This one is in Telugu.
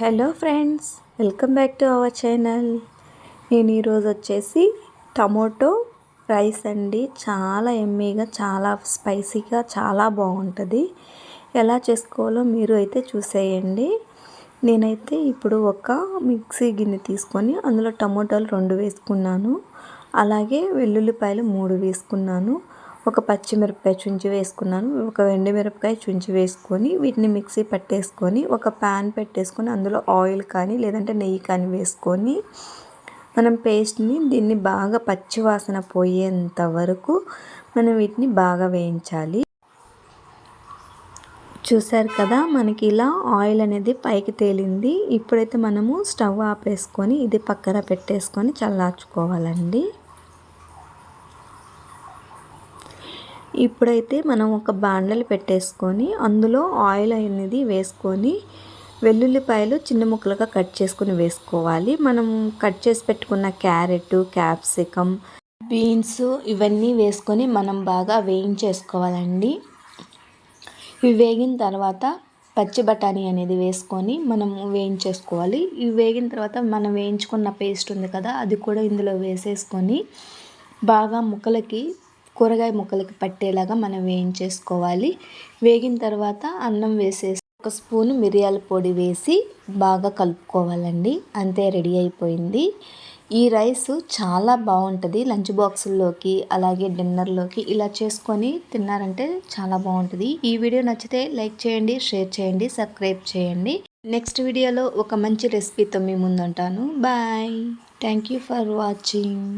Hello friends, welcome back to our channel. నేను ఈరోజు వచ్చేసి టమోటో రైస్ అండి. చాలా ఎమ్మీగా, చాలా స్పైసీగా, చాలా బాగుంటుంది. ఎలా చేసుకోవాలో మీరు అయితే చూసేయండి. నేనైతే ఇప్పుడు ఒక మిక్సీ గిన్నె తీసుకొని అందులో టమోటాలు 2 వేసుకున్నాను. అలాగే వెల్లుల్లిపాయలు 3 వేసుకున్నాను. ఒక పచ్చిమిరపకాయ చుంచి వేసుకున్నాను. ఒక ఎండుమిరపకాయ చుంచి వేసుకొని వీటిని మిక్సీ పట్టేసుకొని ఒక ప్యాన్ పెట్టేసుకొని అందులో ఆయిల్ కానీ లేదంటే నెయ్యి కానీ వేసుకొని మనం పేస్ట్ని దీన్ని బాగా పచ్చివాసన పోయేంత వరకు మనం వీటిని బాగా వేయించాలి. చూసారు కదా, మనకి ఇలా ఆయిల్ అనేది పైకి తేలింది. ఇప్పుడైతే మనము స్టవ్ ఆపేసుకొని ఇది పక్కన పెట్టేసుకొని చల్లార్చుకోవాలండి. ఇప్పుడైతే మనం ఒక బాండలు పెట్టేసుకొని అందులో ఆయిల్ అనేది వేసుకొని వెల్లుల్లిపాయలు చిన్న ముక్కలుగా కట్ చేసుకుని వేసుకోవాలి. మనం కట్ చేసి పెట్టుకున్న క్యారెట్, క్యాప్సికమ్, బీన్స్ ఇవన్నీ వేసుకొని మనం బాగా వేయించేసుకోవాలండి. ఇవి వేగిన తర్వాత పచ్చి బఠానీ అనేది వేసుకొని మనం వేయించేసుకోవాలి. ఇవి వేగిన తర్వాత మనం వేయించుకున్న పేస్ట్ ఉంది కదా, అది కూడా ఇందులో వేసేసుకొని బాగా కూరగాయ ముక్కలకి పట్టేలాగా మనం వేయించేసుకోవాలి. వేగిన తర్వాత అన్నం వేసేసి ఒక స్పూను మిరియాల పొడి వేసి బాగా కలుపుకోవాలండి. అంతే, రెడీ అయిపోయింది. ఈ రైస్ చాలా బాగుంటుంది. లంచ్ బాక్సుల్లోకి అలాగే డిన్నర్లోకి ఇలా చేసుకొని తిన్నారంటే చాలా బాగుంటుంది. ఈ వీడియో నచ్చితే లైక్ చేయండి, షేర్ చేయండి, సబ్స్క్రైబ్ చేయండి. నెక్స్ట్ వీడియోలో ఒక మంచి రెసిపీతో మీ ముందుంటాను. Bye. Thank you for watching.